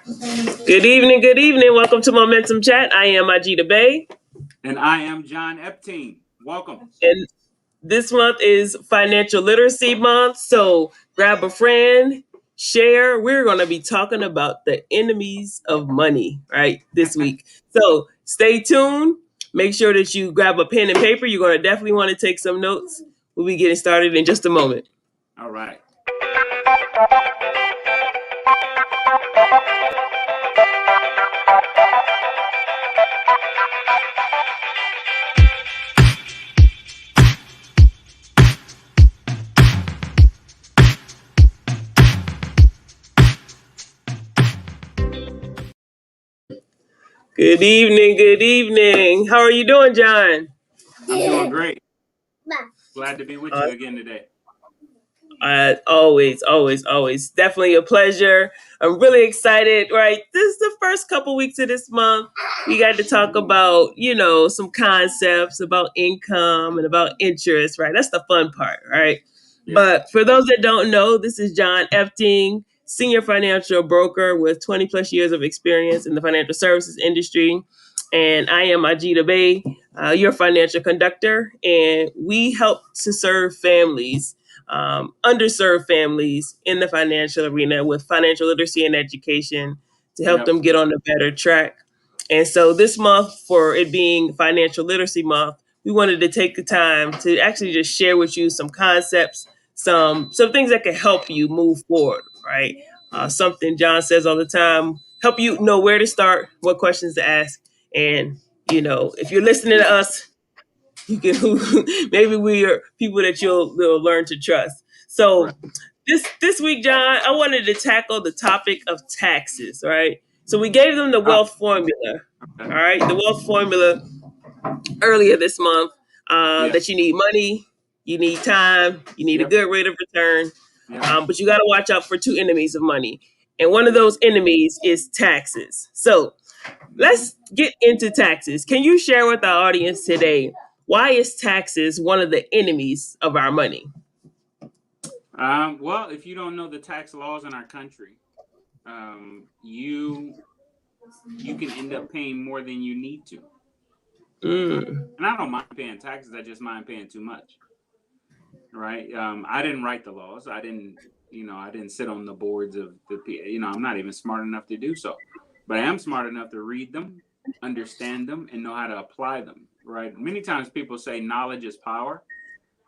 Good evening, good evening. Welcome to Momentum Chat. I am Ajita Bay, And I am John Epting. Welcome. and this month is Financial Literacy Month. So grab a friend, share. We're going to be talking about the enemies of money, right, this week. So stay tuned. Make sure that you grab a pen and paper. You're going to definitely want to take some notes. We'll be getting started in just a moment. All right. Good evening, good evening. How are you doing, John? I'm doing great. Glad to be with you again today. Always. Definitely a pleasure. I'm really excited, right? This is the first couple weeks of this month. We got to talk about, some concepts about income and about interest, right? That's the fun part, right? Yeah. But for those that don't know, this is John Epting, senior financial broker with 20 plus years of experience in the financial services industry. And I am Ajita Bay, your financial conductor. And we help to serve families, underserved families in the financial arena with financial literacy and education to help them get on a better track. And so this month, for it being Financial Literacy Month, we wanted to take the time to actually just share with you some concepts, some things that can help you move forward, right? Something John says all the time, help you know where to start, what questions to ask. And, if you're listening to us, you can maybe we are people that you'll learn to trust. So Right. this week, John, I wanted to tackle the topic of taxes, right? So we gave them the wealth formula, all Okay. right, the wealth formula earlier this month, Yeah. that you need money, you need time, you need a Yep. good rate of return, Yep. but you got to watch out for two enemies of money, and one of those enemies is taxes. So let's get into taxes. Can you share with our audience today why is taxes one of the enemies of our money? Well, if you don't know the tax laws in our country, you can end up paying more than you need to. Mm. And I don't mind paying taxes. I just mind paying too much. Right. I didn't write the laws. I didn't sit on the boards of I'm not even smart enough to do so. But I am smart enough to read them, understand them, and know how to apply them. Right. Many times people say knowledge is power,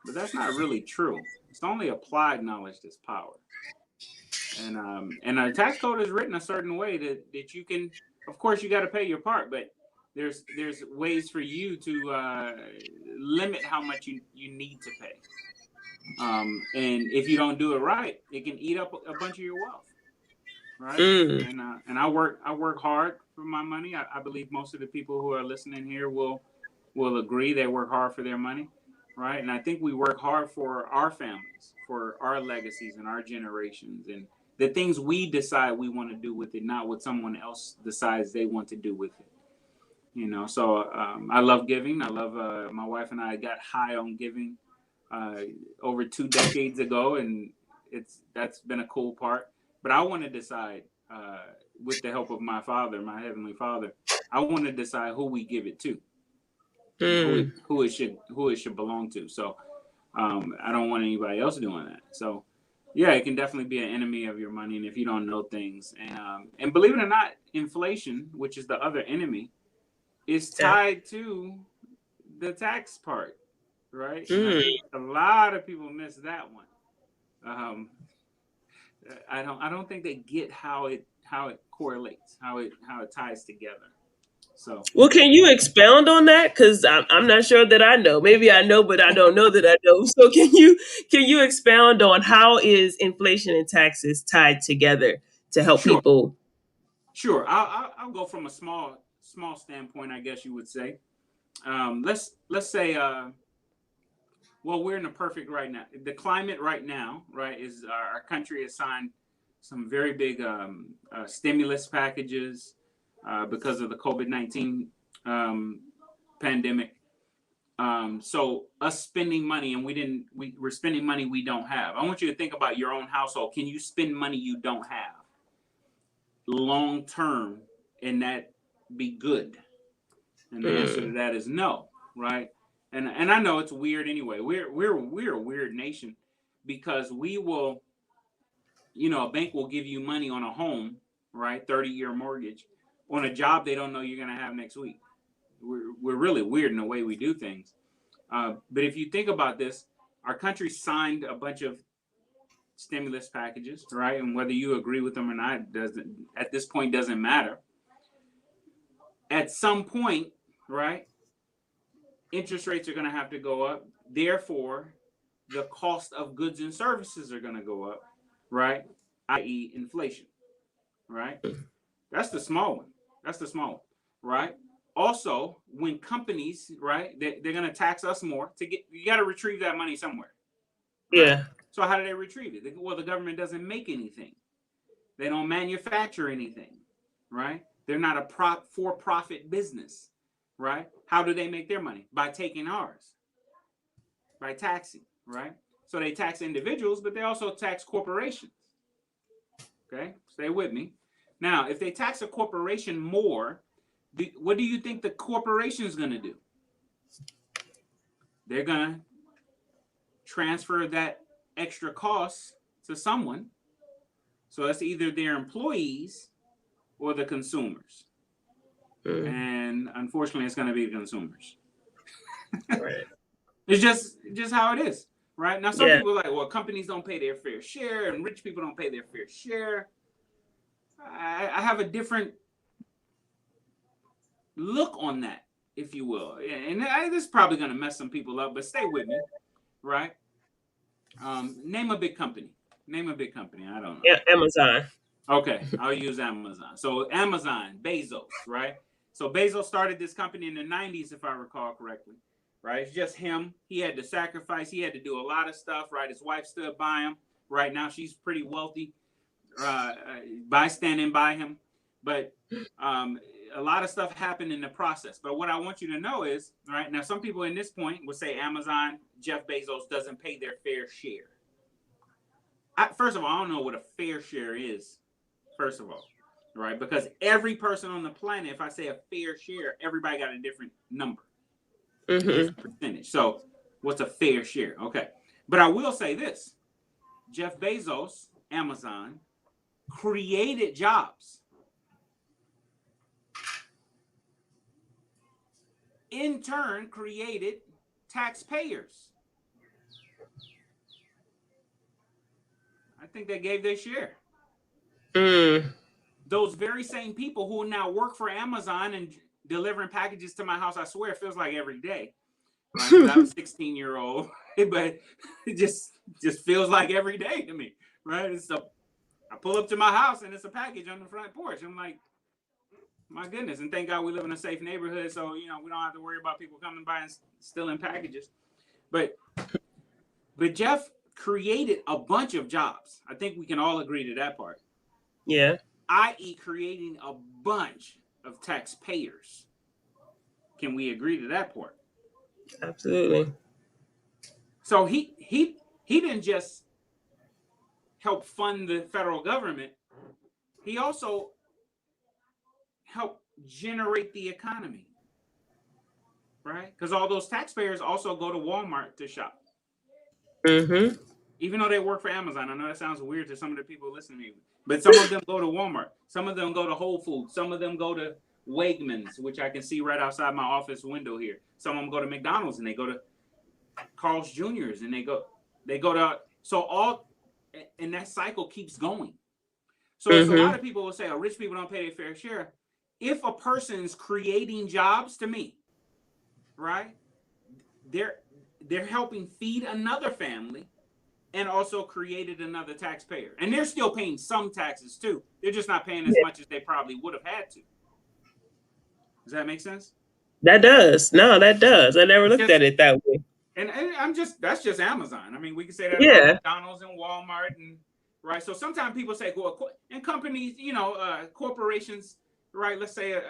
but that's not really true. It's only applied knowledge that's power. And a tax code is written a certain way that you can, of course, you got to pay your part, but there's ways for you to limit how much you need to pay. And if you don't do it right, it can eat up a bunch of your wealth, right? Mm. And I work hard for my money. I believe most of the people who are listening here will agree they work hard for their money, right? And I think we work hard for our families, for our legacies and our generations, and the things we decide we want to do with it, not what someone else decides they want to do with it. So I love giving. I love my wife and I got high on giving over 2 decades ago, and that's been a cool part. But I want to decide, with the help of my Father, my heavenly Father, I want to decide who we give it to, and Mm. who it should belong to. So I don't want anybody else doing that. So yeah, it can definitely be an enemy of your money, and if you don't know things, and believe it or not, inflation, which is the other enemy, is Yeah. tied to the tax part, right? And I Mm. think a lot of people miss that one. Um, I don't think they get how it correlates, how it ties together. So Well, can you expound on that? Because I'm not sure that I know. Maybe I know, but I don't know that I know. So can you expound on how is inflation and taxes tied together to help sure, people? sure. I'll go from a small standpoint, I guess you would say. Let's say well, we're in the perfect right now. The climate right now, right, is our country has signed some very big stimulus packages because of the COVID-19 um, pandemic. So us spending money, and we're spending money we don't have. I want you to think about your own household. Can you spend money you don't have? long term and that be good? And the answer to that is no, right? And I know it's weird anyway. We're a weird nation because we will, a bank will give you money on a home, right? 30-year mortgage on a job they don't know you're going to have next week. We're really weird in the way we do things. But if you think about this, our country signed a bunch of stimulus packages, right? And whether you agree with them or not doesn't at this point doesn't matter. At some point, right, interest rates are going to have to go up. Therefore, the cost of goods and services are going to go up, right? I.e., inflation, right? That's the small one. That's the small one, right? Also, when companies, right, they're going to tax us more you got to retrieve that money somewhere. Right? Yeah. So how do they retrieve it? Well, the government doesn't make anything. They don't manufacture anything, right? They're not a for-profit business, right? How do they make their money? By taking ours, by taxing, right? So they tax individuals, but they also tax corporations. Okay, stay with me. Now, if they tax a corporation more, what do you think the corporation is going to do? They're going to transfer that extra cost to someone. So that's either their employees or the consumers. And unfortunately, it's going to be the consumers. Right. It's just how it is, right? Now, some people are like, well, companies don't pay their fair share and rich people don't pay their fair share. I have a different look on that, if you will. And this is probably going to mess some people up, but stay with me, right? Name a big company. Name a big company. I don't know. Yeah, Amazon. Okay, I'll use Amazon. So Amazon, Bezos, right? So Bezos started this company in the 90s, if I recall correctly, right? It's just him. He had to sacrifice. He had to do a lot of stuff, right? His wife stood by him. Right now, she's pretty wealthy by standing by him. But a lot of stuff happened in the process. But what I want you to know is, right, now some people in this point will say Amazon, Jeff Bezos doesn't pay their fair share. First of all, I don't know what a fair share is, first of all, right? Because every person on the planet, if I say a fair share, everybody got a different number, a different percentage. So what's a fair share? Okay. But I will say this. Jeff Bezos, Amazon, created jobs. In turn, created taxpayers. I think they gave their share. Those very same people who now work for Amazon and delivering packages to my house, I swear it feels like every day. Right? I'm a 16-year-old, but it just feels like every day to me. Right? I pull up to my house and it's a package on the front porch. I'm like, my goodness. And thank God we live in a safe neighborhood, so we don't have to worry about people coming by and stealing packages. But Jeff created a bunch of jobs. I think we can all agree to that part. Yeah. I.e. creating a bunch of taxpayers. Can we agree to that part? Absolutely. So he didn't just help fund the federal government. He also helped generate the economy. Right? Because all those taxpayers also go to Walmart to shop. Even though they work for Amazon. I know that sounds weird to some of the people listening to me. But some of them go to Walmart. Some of them go to Whole Foods. Some of them go to Wegmans, which I can see right outside my office window here. Some of them go to McDonald's and they go to Carl's Jr.'s and they go to and that cycle keeps going. So a lot of people will say, oh, rich people don't pay their fair share. If a person's creating jobs, to me, right, they're helping feed another family and also created another taxpayer. And they're still paying some taxes too. They're just not paying as much as they probably would have had to. Does that make sense? That does. No, that does. I never looked at it that way. And that's just Amazon. I mean, we can say that about McDonald's and Walmart, and right. So sometimes people say, well, and companies, corporations, right? Let's say a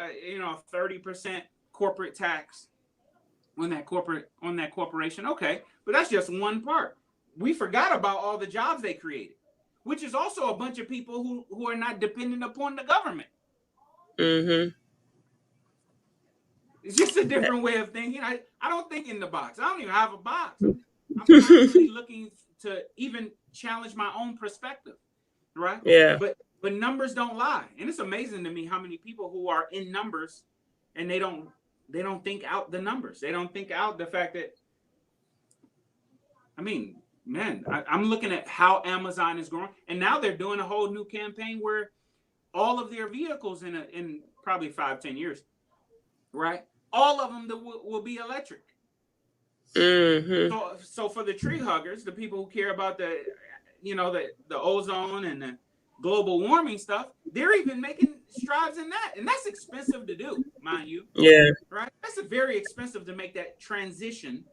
30% corporate tax on that corporation. Okay, but that's just one part. We forgot about all the jobs they created. which is also a bunch of people who are not dependent upon the government. Mm-hmm. It's just a different way of thinking. I don't think in the box. I don't even have a box. I'm constantly looking to even challenge my own perspective, right? Yeah. But numbers don't lie, and it's amazing to me how many people who are in numbers and they don't think out the numbers. They don't think out the fact that, I mean, man, I'm looking at how Amazon is growing, and now they're doing a whole new campaign where all of their vehicles in probably 5-10 years, right? All of them will be electric. Mm-hmm. So for the tree huggers, the people who care about the ozone and the global warming stuff, they're even making strides in that, and that's expensive to do, mind you. Yeah. Right? That's very expensive to make that transition,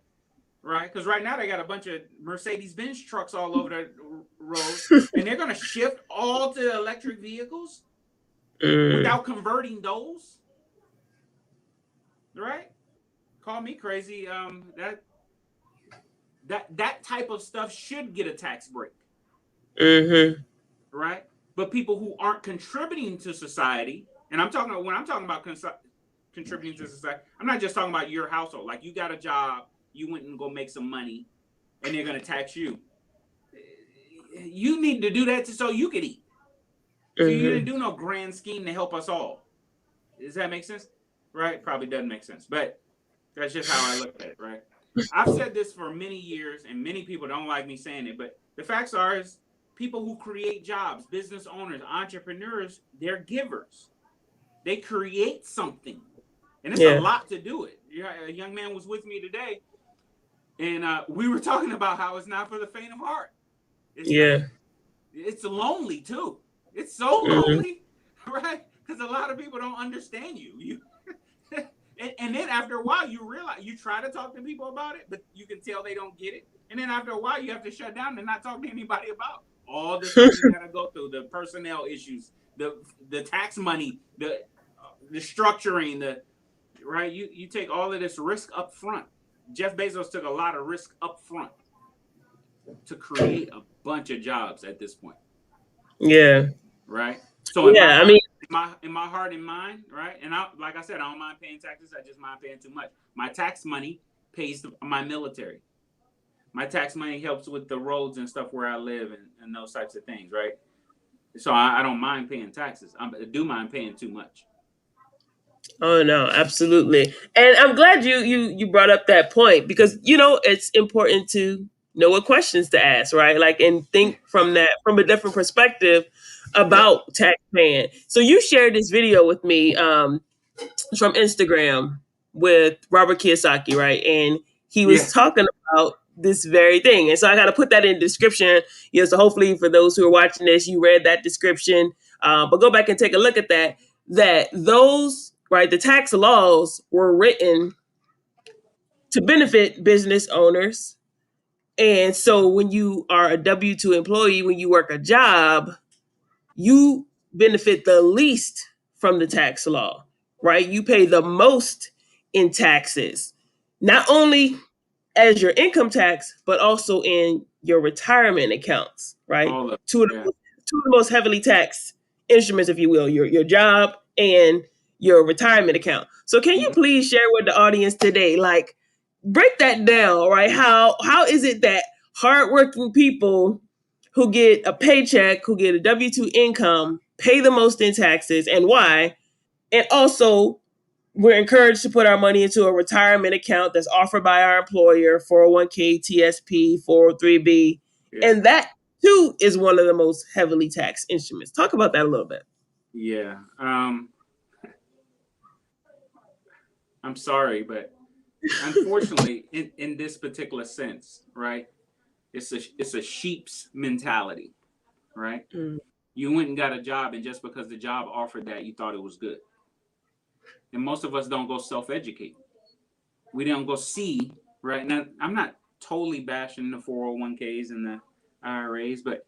right? Because right now they got a bunch of Mercedes-Benz trucks all over the road, and they're going to shift all to electric vehicles without converting those, right? Call me crazy. That type of stuff should get a tax break, right? But people who aren't contributing to society, and when I'm talking about contributing to society, I'm not just talking about your household. Like, you got a job, you went and go make some money, and they're going to tax you. You need to do that so you could eat. So you didn't do no grand scheme to help us all. Does that make sense? Right? Probably doesn't make sense, but that's just how I look at it, right? I've said this for many years, and many people don't like me saying it, but the facts are is people who create jobs, business owners, entrepreneurs, they're givers. They create something, and it's a lot to do it. A young man was with me today, and we were talking about how it's not for the faint of heart. It's lonely too. It's so lonely, right? Because a lot of people don't understand you. And then after a while, you realize, you try to talk to people about it, but you can tell they don't get it. And then after a while, you have to shut down and not talk to anybody about all the stuff you got to go through, the personnel issues, the tax money, the structuring, right? You take all of this risk up front. Jeff Bezos took a lot of risk up front to create a bunch of jobs at this point. Yeah. Right. So in my heart and mind, right? And like I said, I don't mind paying taxes. I just mind paying too much. My tax money pays my military. My tax money helps with the roads and stuff where I live and those types of things, right? So I don't mind paying taxes. I do mind paying too much. Oh no, absolutely. And I'm glad you brought up that point, because it's important to know what questions to ask, right? Like, and think from a different perspective about tax paying. So you shared this video with me from Instagram with Robert Kiyosaki, right? And he was talking about this very thing. And so I got to put that in the description, so hopefully for those who are watching this, you read that description. But go back and take a look at that those, right, the tax laws were written to benefit business owners. And so when you are a W-2 employee, when you work a job, you benefit the least from the tax law, right? You pay the most in taxes, not only as your income tax, but also in your retirement accounts, right? Two of the most heavily taxed instruments, if you will, your job and your retirement account. So can you please share with the audience today, like, break that down, right? How is it that hardworking people who get a paycheck, who get a W-2 income, pay the most in taxes, and why? And also, we're encouraged to put our money into a retirement account that's offered by our employer, 401k, TSP, 403b. And that too is one of the most heavily taxed instruments. Talk about that a little bit. Yeah. I'm sorry, but unfortunately, in this particular sense, right, it's a sheep's mentality, right? You went and got a job, and just because the job offered that, you thought it was good. And most of us don't go self-educate. We don't go see, right? Now, I'm not totally bashing the 401ks and the IRAs, but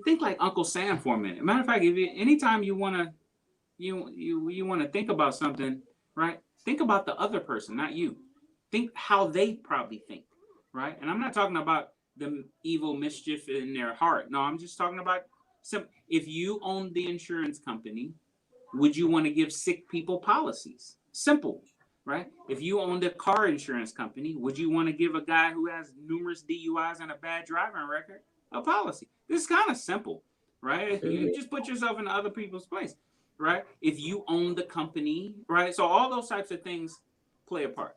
think like Uncle Sam for a minute. Matter of fact, anytime you want to think about something, right? Think about the other person, not you. Think how they probably think, right? And I'm not talking about the evil mischief in their heart. No, I'm just talking about if you own the insurance company, would you want to give sick people policies? Simple, right? If you owned a car insurance company, would you want to give a guy who has numerous DUIs and a bad driving record a policy? This is kind of simple, right? You just put yourself in other people's place, right? If you own the company, right? So all those types of things play a part.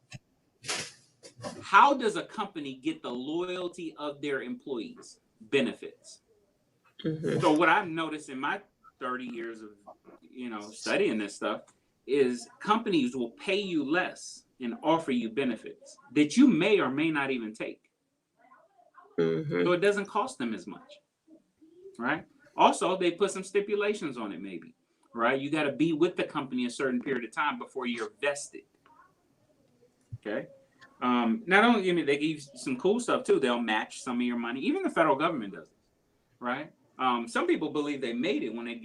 How does a company get the loyalty of their employees? Benefits. So what I've noticed in my 30 years of studying this stuff is companies will pay you less and offer you benefits that you may or may not even take. So it doesn't cost them as much, right? Also, they put some stipulations on it, maybe, right? You got to be with the company a certain period of time before you're vested. Okay. Not only they give you some cool stuff too. They'll match some of your money. Even the federal government does it, right? Some people believe they made it when they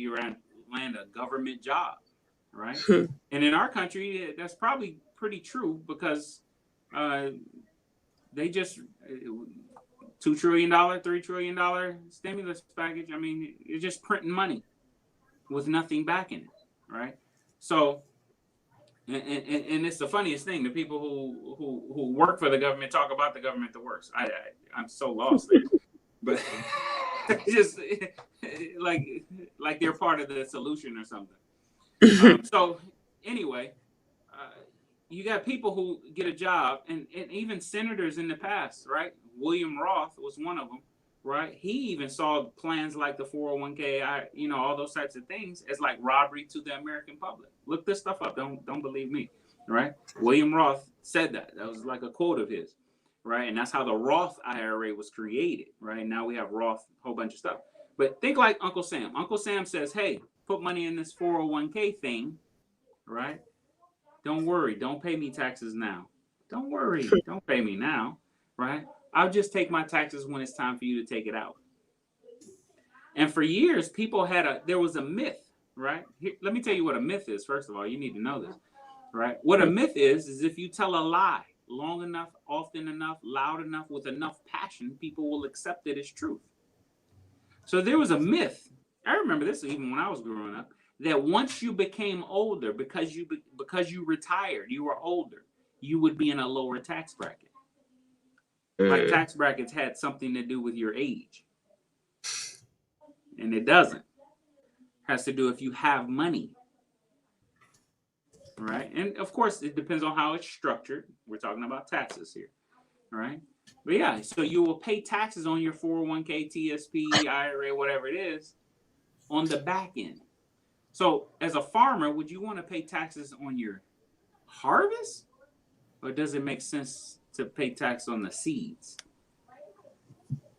land a government job, right? And in our country, that's probably pretty true because they just $2 trillion, $3 trillion stimulus package. I mean, you're just printing money with nothing backing it, right? So, and it's the funniest thing. The people who work for the government talk about the government the worst. I'm so lost there, but just like they're part of the solution or something. So anyway, you got people who get a job, and even senators in the past, right? William Roth was one of them, right? He even saw plans like the 401k, all those types of things as like robbery to the American public. Look this stuff up. Don't believe me, right? William Roth said that. That was like a quote of his, right? And that's how the Roth IRA was created, right? Now we have Roth, a whole bunch of stuff. But think like Uncle Sam. Uncle Sam says, hey, put money in this 401k thing, right? Don't worry. Don't pay me taxes now. Don't worry. Don't pay me now, right? I'll just take my taxes when it's time for you to take it out. And for years, people there was a myth, right? Here, let me tell you what a myth is. First of all, you need to know this, right? What a myth is if you tell a lie long enough, often enough, loud enough, with enough passion, people will accept it as truth. So there was a myth. I remember this even when I was growing up, that once you became older, because you retired, you were older, you would be in a lower tax bracket. Like tax brackets had something to do with your age. And it doesn't. It has to do if you have money. Right? And of course, it depends on how it's structured. We're talking about taxes here. Right? But yeah, so you will pay taxes on your 401k, TSP, IRA, whatever it is, on the back end. So as a farmer, would you want to pay taxes on your harvest? Or does it make sense to pay tax on the seeds?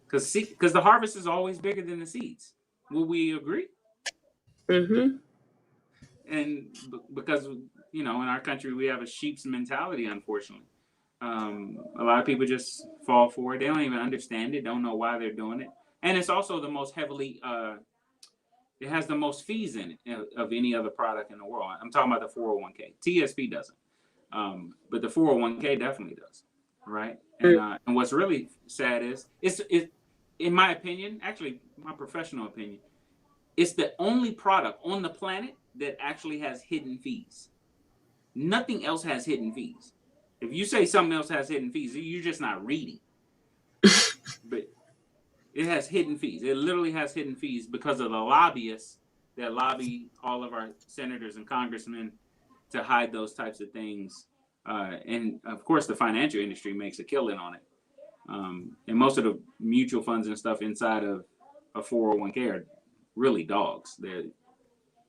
Because the harvest is always bigger than the seeds. Will we agree? And because, in our country, we have a sheep's mentality, unfortunately. A lot of people just fall for it. They don't even understand it, don't know why they're doing it. And it's also the most heavily, it has the most fees in it of any other product in the world. I'm talking about the 401k. TSP doesn't. But the 401k definitely does. Right? And what's really sad is, it's in my opinion, actually my professional opinion, it's the only product on the planet that actually has hidden fees. Nothing else has hidden fees. If you say something else has hidden fees, you're just not reading. But it has hidden fees. It literally has hidden fees because of the lobbyists that lobby all of our senators and congressmen to hide those types of things. And of course, the financial industry makes a killing on it. And most of the mutual funds and stuff inside of a 401k are really dogs. They're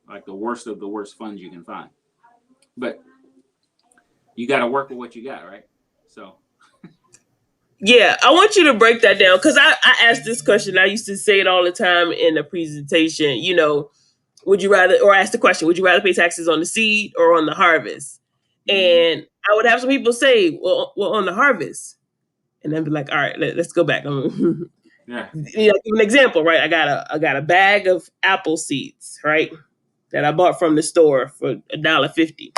like the worst of the worst funds you can find. But you got to work with what you got, right? So. Yeah, I want you to break that down because I asked this question. I used to say it all the time in a presentation. Would you rather, or ask the question, would you rather pay taxes on the seed or on the harvest? And I would have some people say, well, on the harvest. And I'd be like, all right, let's go back. Yeah. Give an example, right? I got a bag of apple seeds, right, that I bought from the store for $1.50.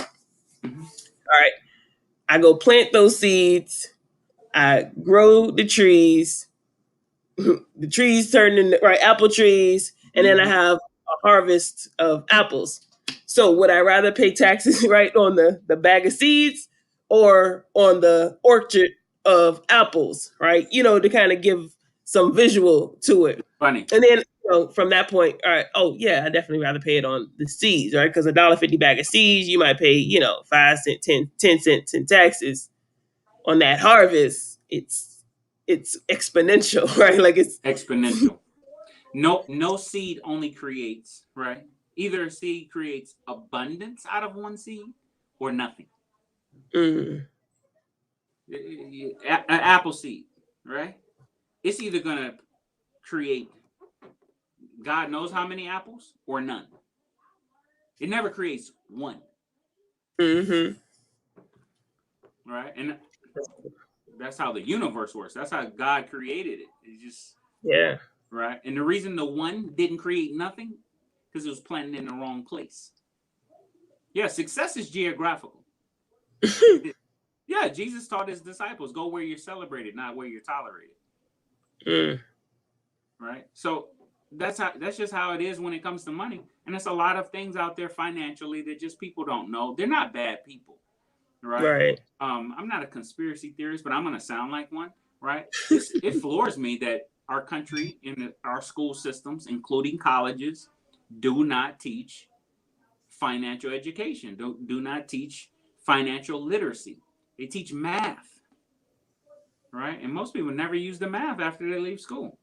All right, I go plant those seeds. I grow the trees. the trees turn into apple trees, and then I have a harvest of apples. So would I rather pay taxes on the bag of seeds or on the orchard of apples, right? To kind of give some visual to it. Funny. And then from that point, all right, oh yeah, I definitely rather pay it on the seeds, right? Because $1.50 bag of seeds, you might pay 5 cents, 10 cents in taxes. On that harvest, it's exponential, right? Like it's exponential. No seed only creates, right? Either a seed creates abundance out of one seed or nothing. Mm. An apple seed, right? It's either gonna create God knows how many apples or none. It never creates one. Mm-hmm. Right? And that's how the universe works. That's how God created it. It's just right. And the reason the one didn't create nothing because it was planted in the wrong place. Yeah, success is geographical. Yeah, Jesus taught his disciples, go where you're celebrated, not where you're tolerated. Right? So that's just how it is when it comes to money. And there's a lot of things out there financially that just people don't know. They're not bad people. Right. I'm not a conspiracy theorist, but I'm gonna sound like one, right? It floors me that our country and our school systems, including colleges, do not teach financial education. Do not teach financial literacy. They teach math, right? And most people never use the math after they leave school.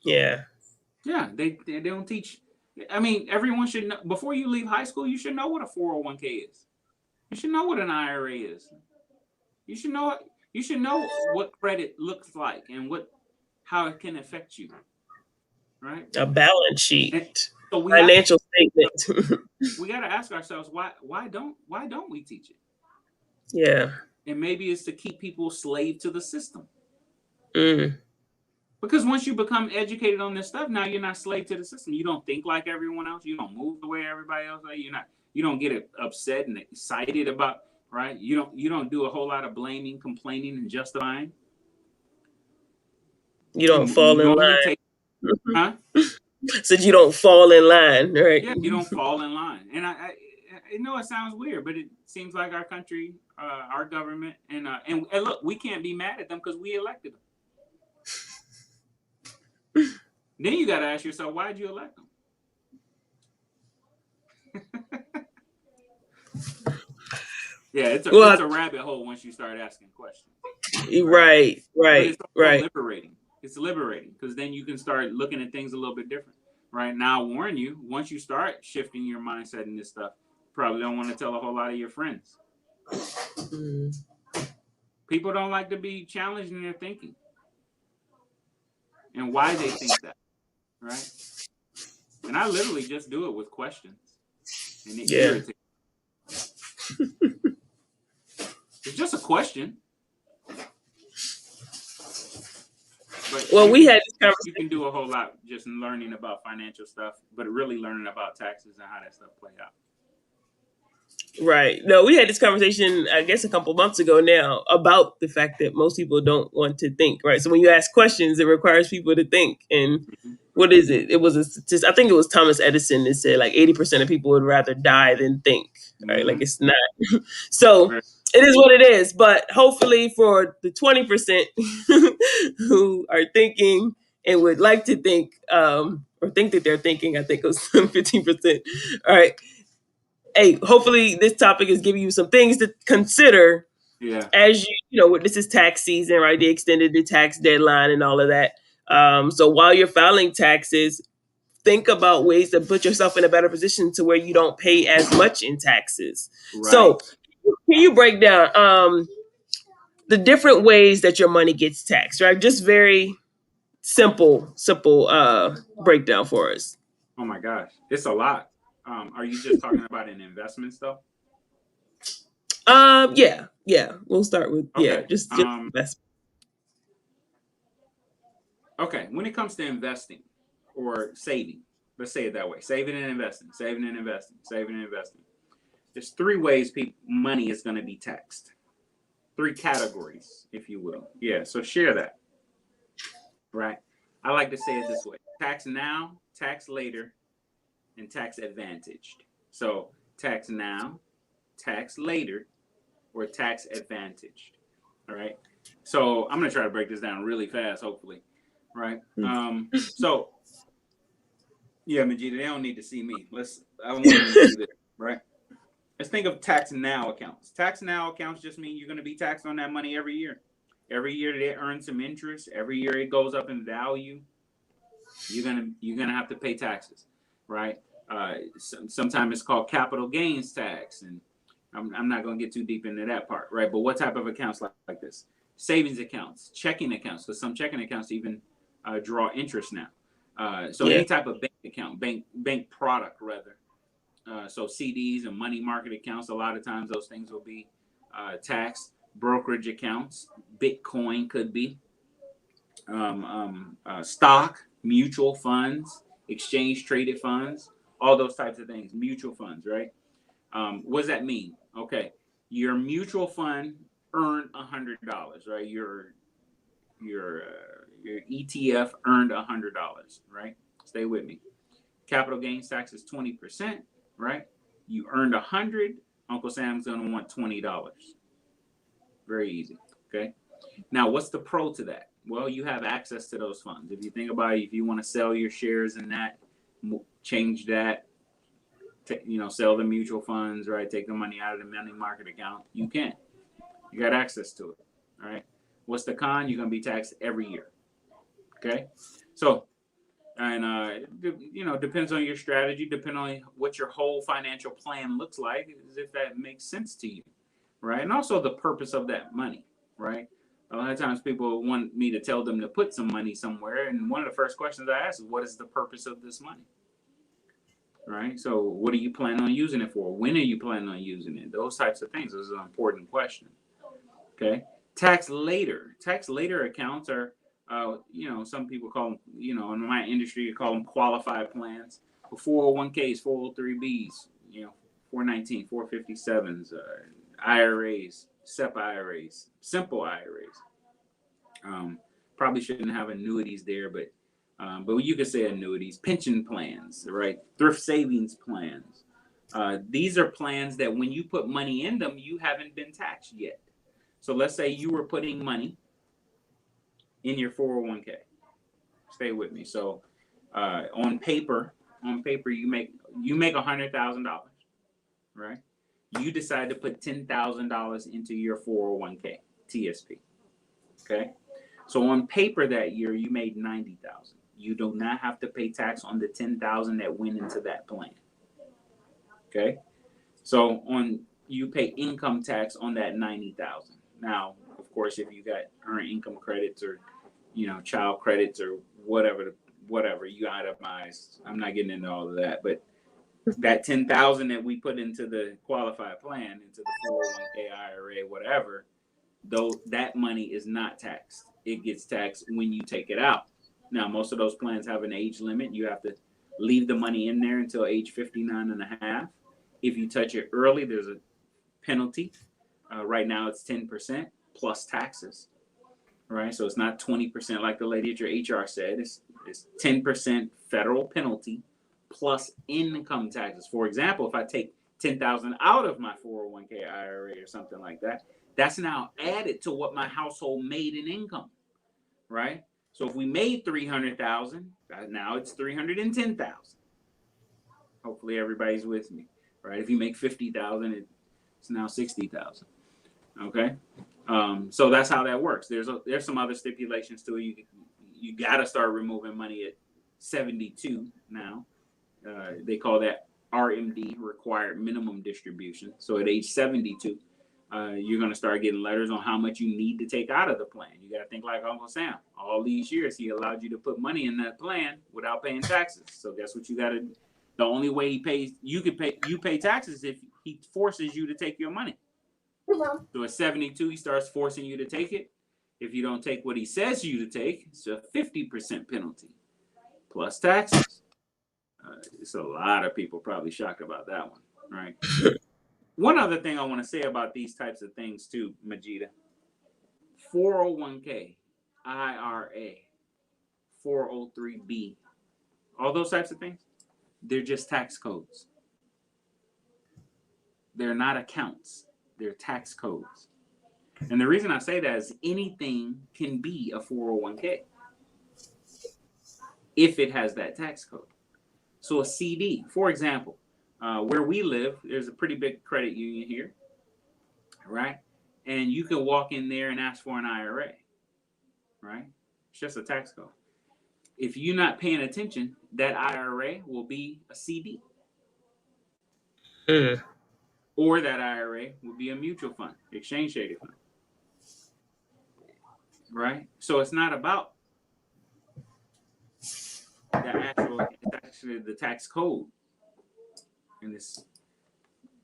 Yeah. Yeah, they don't teach. I mean, everyone should know before you leave high school. You should know what a 401k is. You should know what an IRA is. You should know what credit looks like and how it can affect you. Right? A balance sheet. So financial statement. We got to ask ourselves why don't we teach it? Yeah. And maybe it's to keep people slave to the system. Mm. Because once you become educated on this stuff, now you're not slave to the system. You don't think like everyone else. You don't move the way everybody else does. You don't get upset and excited about, right? You don't do a whole lot of blaming, complaining, and justifying. You don't fall in line. So you don't fall in line, right? Yeah, you don't fall in line. And I know it sounds weird, but it seems like our country, our government, and look, we can't be mad at them because we elected them. Then you got to ask yourself, why'd you elect them? Yeah, it's a rabbit hole once you start asking questions. Right. It's liberating. It's liberating because then you can start looking at things a little bit different. Right now, I'll warn you, once you start shifting your mindset in this stuff, you probably don't want to tell a whole lot of your friends. People don't like to be challenged in their thinking and why they think that. Right? And I literally just do it with questions. And it irritates. It's just a question. But we had this conversation. You can do a whole lot just learning about financial stuff, but really learning about taxes and how that stuff play out. Right. No, we had this conversation, I guess, a couple months ago now about the fact that most people don't want to think, right? So when you ask questions, it requires people to think. And what is it? It was I think it was Thomas Edison that said like 80% of people would rather die than think, right? Like it's not. So it is what it is. But hopefully for the 20% who are thinking and would like to think or think that they're thinking, I think it was 15%. All right. Hey, hopefully this topic is giving you some things to consider as this is tax season, right? They extended the tax deadline and all of that. So while you're filing taxes, think about ways to put yourself in a better position to where you don't pay as much in taxes. Right. So can you break down the different ways that your money gets taxed, right? Just very simple breakdown for us. Oh my gosh, it's a lot. Are you just talking about an investment stuff? Yeah. We'll start with just investment. Okay, when it comes to investing or saving, let's say it that way: saving and investing, saving and investing, saving and investing. There's 3 ways money is going to be taxed. 3 categories, if you will. Yeah. So share that. Right. I like to say it this way: tax now, tax later, and tax advantaged. So tax now, tax later, or tax advantaged. All right. So I'm gonna try to break this down really fast, hopefully. Right. So yeah, Majida, they don't need to see me. I want them to see this, right? Let's think of tax now accounts. Tax now accounts just mean you're gonna be taxed on that money every year. Every year they earn some interest. Every year it goes up in value. You're gonna have to pay taxes, right? Sometimes it's called capital gains tax, and I'm not gonna get too deep into that part, right? But what type of accounts like this? Savings accounts, checking accounts, because some checking accounts even draw interest now. So Yeah. any type of bank account, bank product rather. So CDs and money market accounts, a lot of times those things will be taxed. Brokerage accounts, Bitcoin could be, stock, mutual funds, exchange traded funds, all those types of things. Mutual funds, right? What does that mean? Okay, your mutual fund earned $100, right? Your ETF earned $100, right? Stay with me. Capital gains tax is 20%, right? You earned 100. Uncle Sam's gonna want $20. Very easy. Okay. Now, what's the pro to that? Well, you have access to those funds. If you think about it, if you want to sell your shares in that, change that, sell the mutual funds, right? Take the money out of the money market account. You can. You got access to it. All right. What's the con? You're going to be taxed every year. Okay. So, and, depends on your strategy, depending on what your whole financial plan looks like, is if that makes sense to you. Right. And also the purpose of that money. Right. A lot of times people want me to tell them to put some money somewhere. And one of the first questions I ask is, what is the purpose of this money? Right. So what are you planning on using it for? When are you planning on using it? Those types of things. Those are important questions. Okay. Tax later accounts are, some people call them, in my industry, you call them qualified plans. 401ks, 403bs, 419, 457s, IRAs, SEP IRAs, simple IRAs. Probably shouldn't have annuities there, but you could say annuities, pension plans, right? Thrift savings plans. These are plans that when you put money in them, you haven't been taxed yet. So let's say you were putting money in your 401k. Stay with me. So on paper, you make $100,000, right? You decide to put $10,000 into your 401k TSP. Okay. So on paper that year you made 90,000. You do not have to pay tax on the 10,000 that went into that plan. Okay. So you pay income tax on that 90,000. Now, of course, if you got earned income credits or child credits or whatever you itemize, I'm not getting into all of that, but that 10,000 that we put into the qualified plan, into the 401k, IRA, whatever, though that money is not taxed. It gets taxed when you take it out. Now, most of those plans have an age limit. You have to leave the money in there until age 59 and a half. If you touch it early, there's a penalty. Right now, it's 10% plus taxes. Right, so it's not 20% like the lady at your HR said. It's 10% federal penalty plus income taxes. For example, if I take 10,000 out of my 401k IRA or something like that, that's now added to what my household made in income, right? So if we made 300,000, now it's 310,000. Hopefully everybody's with me, right? If you make 50,000, it's now 60,000. Okay, so that's how that works. There's some other stipulations to it. You got to start removing money at 72 now. They call that RMD, required minimum distribution. So at age 72, you're going to start getting letters on how much you need to take out of the plan. You got to think like Uncle Sam. All these years, he allowed you to put money in that plan without paying taxes. So guess what you got to? The only way you pay taxes if he forces you to take your money. So at 72, he starts forcing you to take it. If you don't take what he says you to take, it's a 50% penalty plus taxes. It's a lot of people probably shocked about that one, right? One other thing I want to say about these types of things too, Majida. 401k, IRA, 403B, all those types of things, they're just tax codes. They're not accounts. They're tax codes. And the reason I say that is anything can be a 401k if it has that tax code. So a CD, for example, where we live, there's a pretty big credit union here, right? And you can walk in there and ask for an IRA, right? It's just a tax code. If you're not paying attention, that IRA will be a CD. Or that IRA will be a mutual fund, exchange traded fund, right? So it's not about the actual, it's actually the tax code. And this,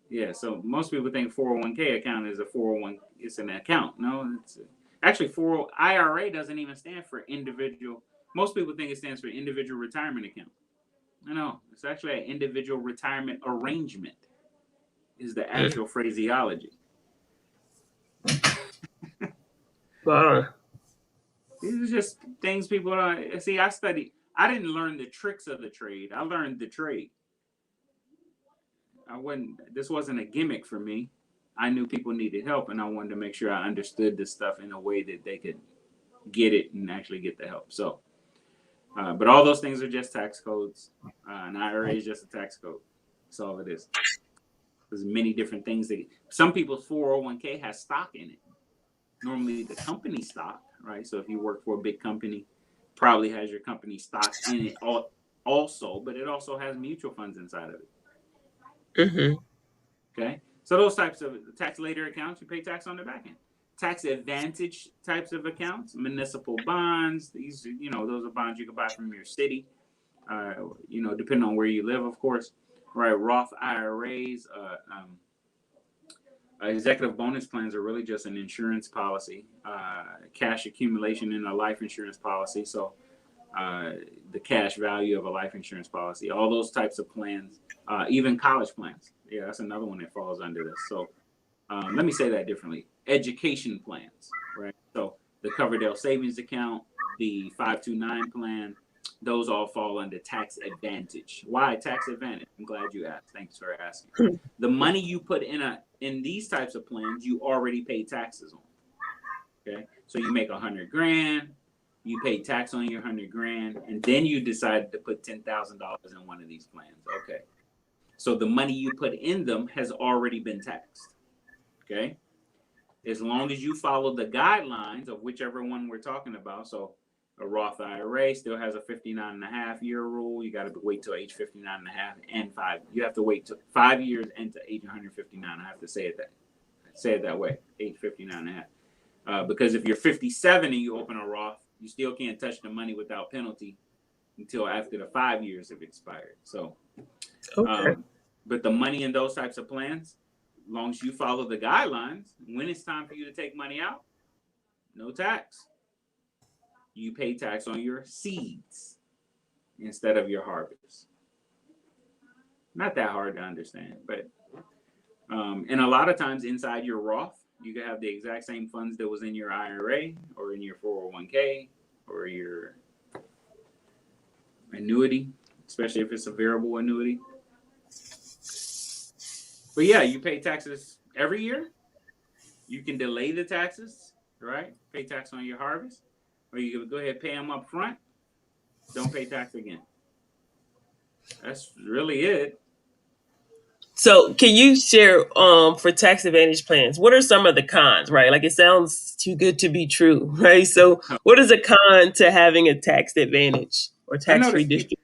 yeah, so most people think 401k account is a 401, it's an account. No, it's actually IRA doesn't even stand for individual. Most people think it stands for individual retirement account. No, it's actually an individual retirement arrangement is the actual phraseology. Wow. These are just things people don't see. I didn't learn the tricks of the trade. I learned the trade. This wasn't a gimmick for me. I knew people needed help, and I wanted to make sure I understood this stuff in a way that they could get it and actually get the help. So, but all those things are just tax codes. An IRA is just a tax code. That's all it is. There's many different things that some people's 401k has stock in it. Normally the company stock, right? So if you work for a big company, probably has your company stock in it also, but it also has mutual funds inside of it. Mm-hmm. Okay. So those types of tax later accounts, you pay tax on the back end. Tax advantage types of accounts, municipal bonds. These, those are bonds you can buy from your city. Depending on where you live, of course. Right. Roth IRAs, executive bonus plans are really just an insurance policy, cash accumulation in a life insurance policy. So the cash value of a life insurance policy, all those types of plans, even college plans. Yeah, that's another one that falls under this. So let me say that differently. Education plans, right? So the Coverdell Savings Account, the 529 plan, those all fall under tax advantage. Why tax advantage? I'm glad you asked. Thanks for asking. The money you put in these types of plans, you already pay taxes on. Okay, so you make $100,000, you pay tax on your $100,000, and then you decide to put $10,000 in one of these plans. Okay, so the money you put in them has already been taxed. Okay, as long as you follow the guidelines of whichever one we're talking about. So a Roth IRA still has a 59.5-year rule. You got to wait till age 59.5 and 5. You have to wait till 5 years and to age 159. I have to say it that way, age 59.5. Because if you're 57 and you open a Roth, you still can't touch the money without penalty until after the 5 years have expired. So, okay. But the money in those types of plans, as long as you follow the guidelines, when it's time for you to take money out, no tax. You pay tax on your seeds instead of your harvest. Not that hard to understand, but and a lot of times inside your Roth, you can have the exact same funds that was in your IRA or in your 401k or your annuity, especially if it's a variable annuity. But yeah, you pay taxes every year. You can delay the taxes, right? Pay tax on your harvest, or you can go ahead and pay them up front. Don't pay tax again. That's really it. So, can you share for tax advantage plans? What are some of the cons? Right, like it sounds too good to be true, right? So, what is a con to having a tax advantage or tax-free distribution?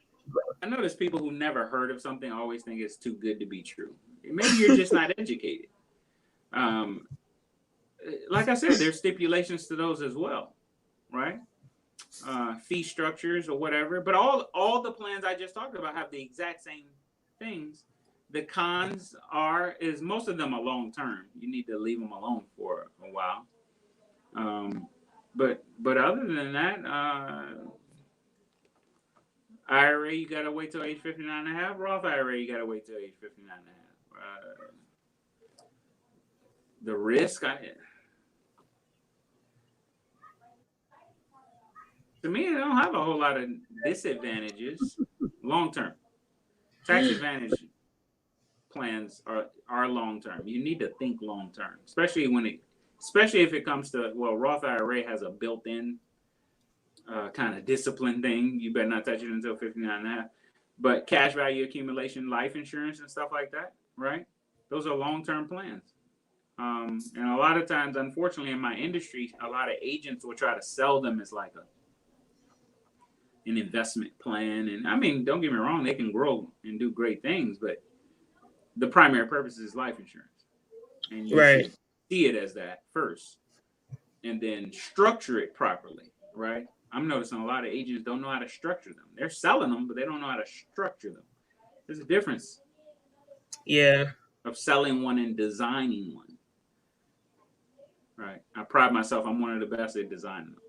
I notice people who never heard of something always think it's too good to be true. Maybe you're just not educated. Like I said, there's stipulations to those as well, right? Fee structures or whatever. But all the plans I just talked about have the exact same things. The cons is most of them are long term. You need to leave them alone for a while. But other than that, IRA, you got to wait till age 59.5. Roth IRA, you got to wait till age 59.5. The risk, To me, it don't have a whole lot of disadvantages long term. Tax advantage plans are long term. You need to think long term, especially if it comes to, well, Roth IRA has a built in kind of discipline thing. You better not touch it until 59 and a half. But cash value accumulation, life insurance, and stuff like that, right? Those are long term plans. And a lot of times, unfortunately, in my industry, a lot of agents will try to sell them as like an investment plan. And I mean, don't get me wrong, they can grow and do great things, but the primary purpose is life insurance. And you Right. should see it as that first and then structure it properly, right? I'm noticing a lot of agents don't know how to structure them. They're selling them, but they don't know how to structure them. There's a difference. Yeah. Of selling one and designing one. Right. I pride myself. I'm one of the best at designing them.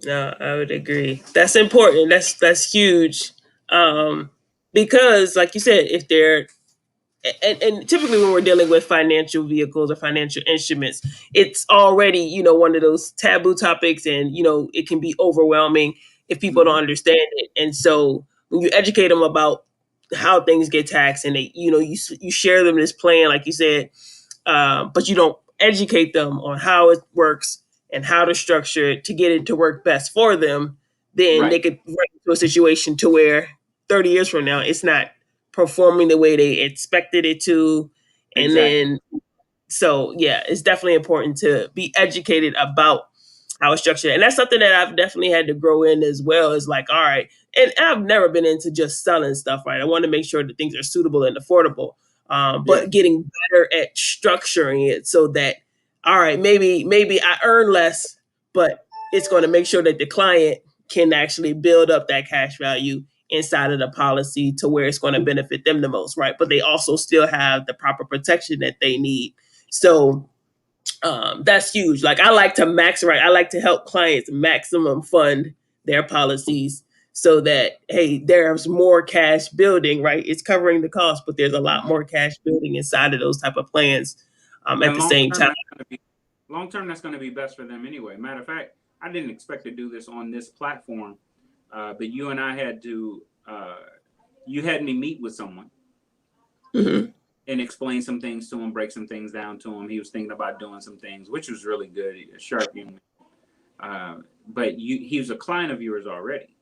No, I would agree. That's important. That's huge. Because like you said, if they're and typically when we're dealing with financial vehicles or financial instruments, it's already, one of those taboo topics, and it can be overwhelming if people don't understand it. And so when you educate them about how things get taxed, and they, you share them this plan, like you said, but you don't educate them on how it works and how to structure it to get it to work best for them, then they could run into a situation to where 30 years from now, it's not performing the way they expected it to. And then, so yeah, it's definitely important to be educated about how it's structured. And that's something that I've definitely had to grow in as well, is like, all right. And I've never been into just selling stuff, right? I want to make sure that things are suitable and affordable. But getting better at structuring it so that, all right, maybe I earn less, but it's going to make sure that the client can actually build up that cash value inside of the policy to where it's going to benefit them the most, right? But they also still have the proper protection that they need. So that's huge. Like I like to help clients maximum fund their policies so that, hey, there's more cash building, right? It's covering the cost, but there's a lot more cash building inside of those type of plans at the same time. Long term, that's going to be best for them anyway. Matter of fact, I didn't expect to do this on this platform, but you and I you had me meet with someone. Mm-hmm. And explain some things to him, break some things down to him. He was thinking about doing some things, which was really good. A sharp young man. But he was a client of yours already.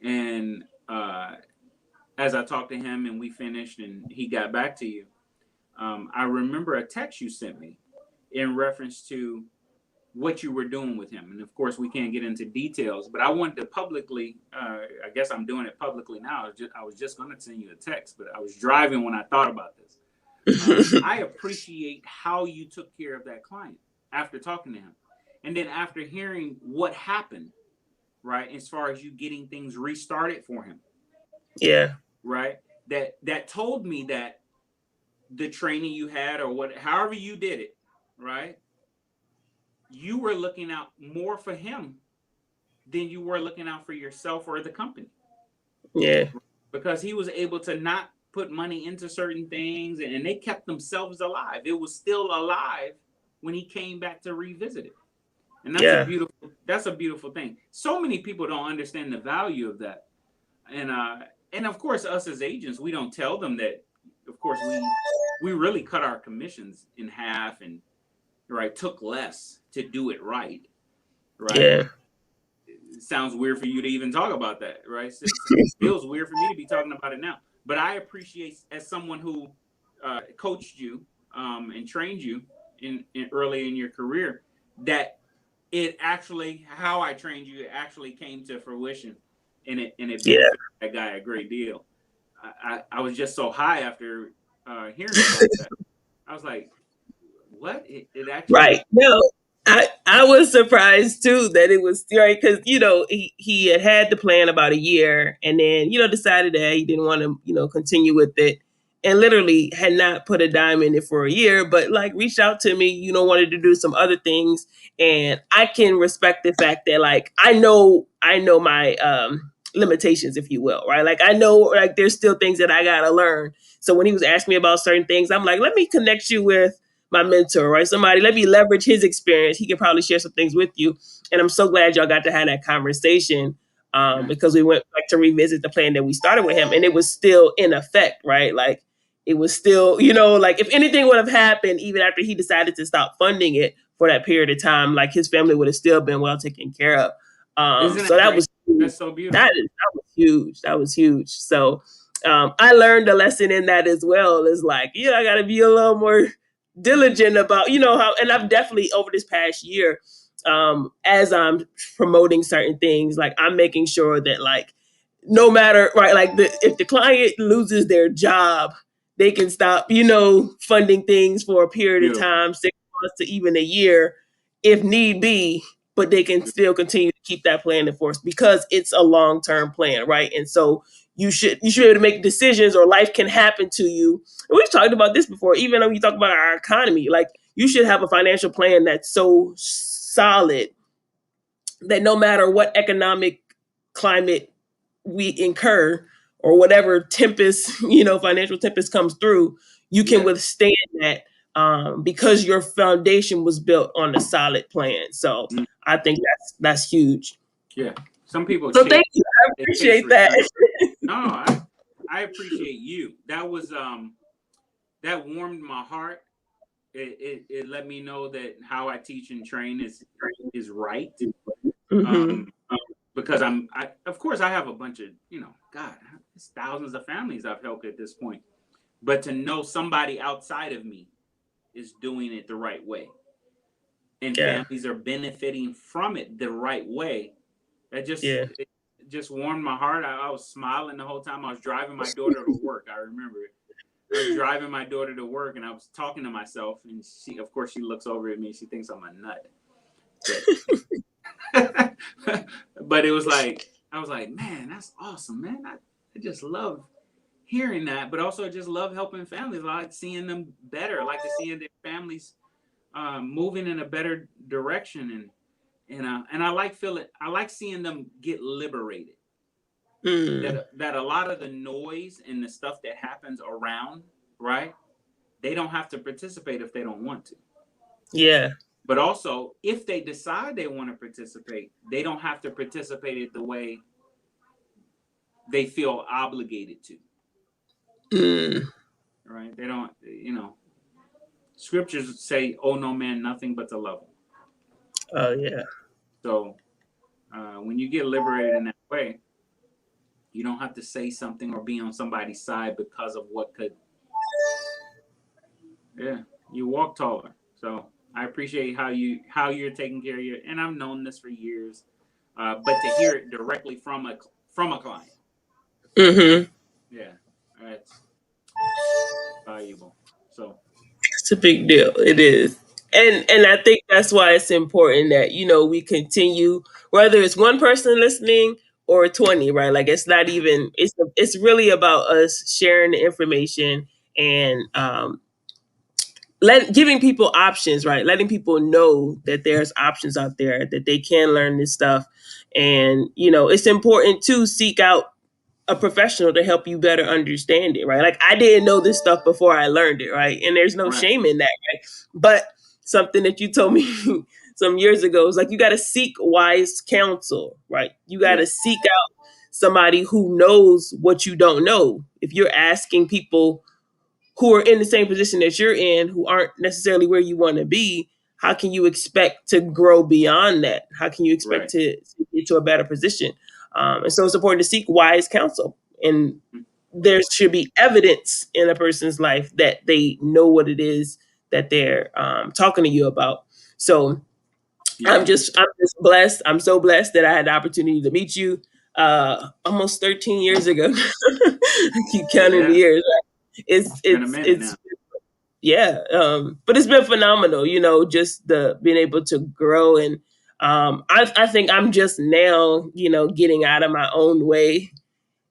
And as I talked to him and we finished and he got back to you, I remember a text you sent me in reference to what you were doing with him. And of course, we can't get into details, but I wanted to publicly, I guess I'm doing it publicly now. I was just going to send you a text, but I was driving when I thought about this. I appreciate how you took care of that client after talking to him. And then after hearing what happened, right, as far as you getting things restarted for him. Yeah. Right. That told me that the training you had or however you did it, right, you were looking out more for him than you were looking out for yourself or the company. Yeah. Because he was able to not put money into certain things and they kept themselves alive. It was still alive when he came back to revisit it. And that's a beautiful thing. So many people don't understand the value of that. And of course, us as agents, we don't tell them that, of course, we really cut our commissions in half and took less to do it right. Yeah. It sounds weird for you to even talk about that, right? It feels weird for me to be talking about it now. But I appreciate, as someone who coached you and trained you in early in your career, that it actually, how I trained you, actually came to fruition, and it benefited that guy a great deal. I was just so high after hearing about that. I was like, what? It actually... Right. No, I was surprised too that it was right, because he had the plan about a year and then decided that he didn't want to continue with it, and literally had not put a dime in it for a year, but like reached out to me, wanted to do some other things. And I can respect the fact that like I know my limitations, if you will, right? Like I know like there's still things that I gotta learn. So when he was asking me about certain things, I'm like, let me connect you with my mentor, right? Somebody, let me leverage his experience. He can probably share some things with you. And I'm so glad y'all got to have that conversation, because we went back to revisit the plan that we started with him, and it was still in effect, right? Like, it was still, like, if anything would have happened, even after he decided to stop funding it for that period of time, like, his family would have still been well taken care of. Isn't So that that great? was That's so beautiful. that was huge. That was huge. So I learned a lesson in that as well. Is like, I got to be a little more diligent about, how. And I've definitely, over this past year, as I'm promoting certain things, like, I'm making sure that, like, no matter, right, like, if the client loses their job, they can stop, funding things for a period of Beautiful. time, 6 months to even a year, if need be, but they can still continue to keep that plan in force because it's a long-term plan, right? And so you should be able to make decisions, or life can happen to you. And we've talked about this before, even when you talk about our economy, like, you should have a financial plan that's so solid that no matter what economic climate we incur, or whatever tempest, financial tempest comes through, you can withstand that, because your foundation was built on a solid plan. So I think that's huge. Yeah. Some people So thank you. I appreciate that. No, I appreciate you. That was that warmed my heart. It let me know that how I teach and train is right. Mm-hmm. Because of course I have a bunch of, God, it's thousands of families I've helped at this point. But to know somebody outside of me is doing it the right way, and families are benefiting from it the right way, that it just warmed my heart. I was smiling the whole time. I was driving my daughter to work. I remember it. I was driving my daughter to work, and I was talking to myself, and she, of course, she looks over at me. She thinks I'm a nut. But it was like, I was like, man, that's awesome, man. I just love hearing that, but also I just love helping families. I like seeing them better. I like to see their families moving in a better direction, and I like seeing them get liberated. That a lot of the noise and the stuff that happens around, right? They don't have to participate if they don't want to. Yeah. But also, if they decide they want to participate, they don't have to participate it the way they feel obligated to. Right? They don't, scriptures say, "Oh, no man, nothing but to love him." Oh, yeah. So when you get liberated in that way, you don't have to say something or be on somebody's side because of what could. Yeah, you walk taller. So I appreciate how you're taking care of and I've known this for years, but to hear it directly from a client. Mm-hmm. Yeah, that's valuable. So it's a big deal. It is. And I think that's why it's important that, we continue, whether it's one person listening or 20, right? Like, it's not even, it's really about us sharing the information, and giving people options, right? Letting people know that there's options out there, that they can learn this stuff. And, it's important to seek out a professional to help you better understand it, right? Like, I didn't know this stuff before I learned it, right? And there's no shame in that, right? But something that you told me some years ago is like, you got to seek wise counsel, right? You got to seek out somebody who knows what you don't know. If you're asking people who are in the same position that you're in, who aren't necessarily where you want to be, how can you expect to grow beyond that? How can you expect to get to a better position? And so it's important to seek wise counsel. And there should be evidence in a person's life that they know what it is that they're talking to you about. So I'm just blessed. I'm so blessed that I had the opportunity to meet you almost 13 years ago. I keep counting the years. It's yeah, but it's been phenomenal, just the being able to grow. And I think I'm just now, getting out of my own way,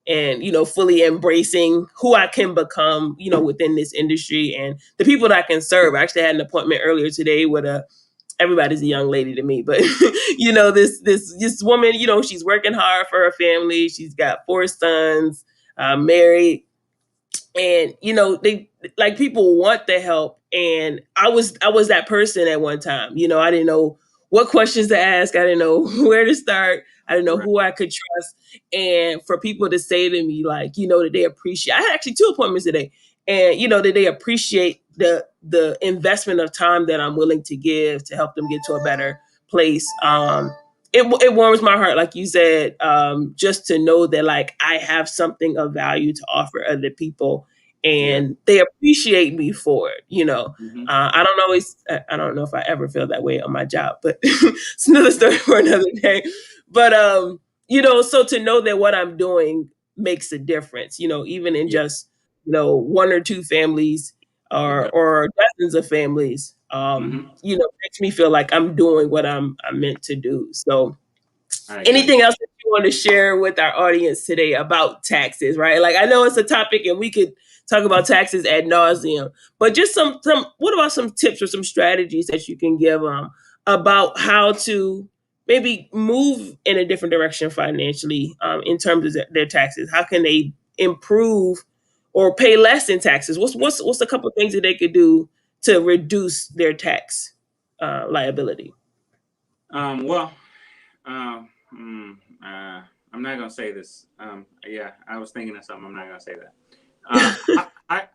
and fully embracing who I can become, within this industry and the people that I can serve. I actually had an appointment earlier today with everybody's a young lady to me, but this woman, she's working hard for her family. She's got 4 sons, married, and they, like, people want the help, And I was that person at one time. You know, I didn't know what questions to ask. I didn't know where to start. I didn't know Right. who I could trust. And for people to say to me, like, you know, that they appreciate, I had actually 2 appointments today, and you know that they appreciate the investment of time that I'm willing to give to help them get to a better place. It warms my heart, like you said, just to know that like I have something of value to offer other people, Yeah. and they appreciate me for it. You know, Mm-hmm. I don't know if I ever feel that way on my job, but it's another story for another day. But you know, so to know that what I'm doing makes a difference, you know, even in Yeah. just, you know, one or two families It does. or dozens of families, Mm-hmm. you know, makes me feel like I'm doing what I'm meant to do. So I agree. anything else that you want to share with our audience today about taxes, right? Like I know it's a topic and we could talk about taxes ad nauseum, but just some what about some tips or some strategies that you can give about how to maybe move in a different direction financially in terms of their taxes? How can they improve or pay less in taxes? What's a couple of things that they could do to reduce their tax liability? Well, um, mm, I'm not gonna say this. Yeah, I was thinking of something. I'm not gonna say that.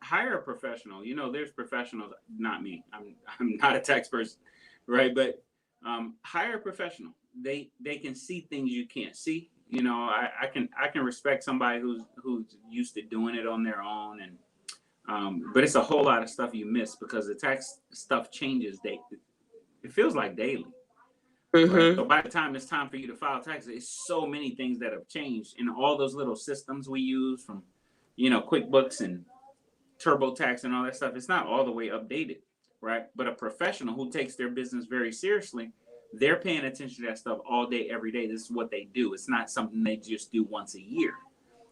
Hire a professional. You know, there's professionals. Not me. I'm not a tax person, right? But hire a professional. They can see things you can't see. You know, I can respect somebody who's used to doing it on their own, and but it's a whole lot of stuff you miss because the tax stuff changes. It feels like daily, right? So Mm-hmm. by the time it's time for you to file taxes, it's so many things that have changed, and all those little systems we use from, you know, QuickBooks and TurboTax and all that stuff. It's not all the way updated, right? But a professional who takes their business very seriously, they're paying attention to that stuff all day, every day. This is what they do. It's not something they just do once a year,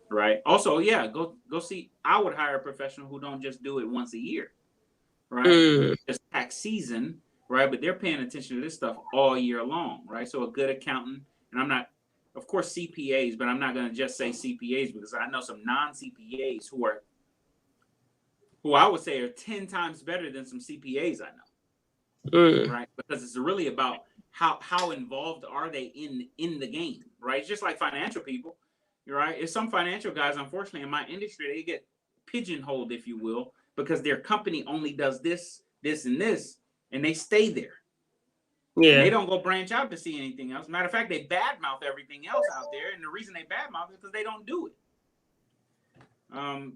right? Also, yeah, go see. I would hire a professional who don't just do it once a year, right? Mm. Just tax season, right? But they're paying attention to this stuff all year long, right? So a good accountant, and I'm not, of course, CPAs, but I'm not going to just say CPAs because I know some non CPAs who I would say are 10 times better than some CPAs I know, Mm. right? Because it's really about how involved are they in the game, right? It's just like financial people, right? It's some financial guys, unfortunately, in my industry, they get pigeonholed, if you will, because their company only does this, this, and this, and they stay there. And they Yeah. don't go branch out to see anything else. Matter of fact, they badmouth everything else out there, and the reason they badmouth is because they don't do it.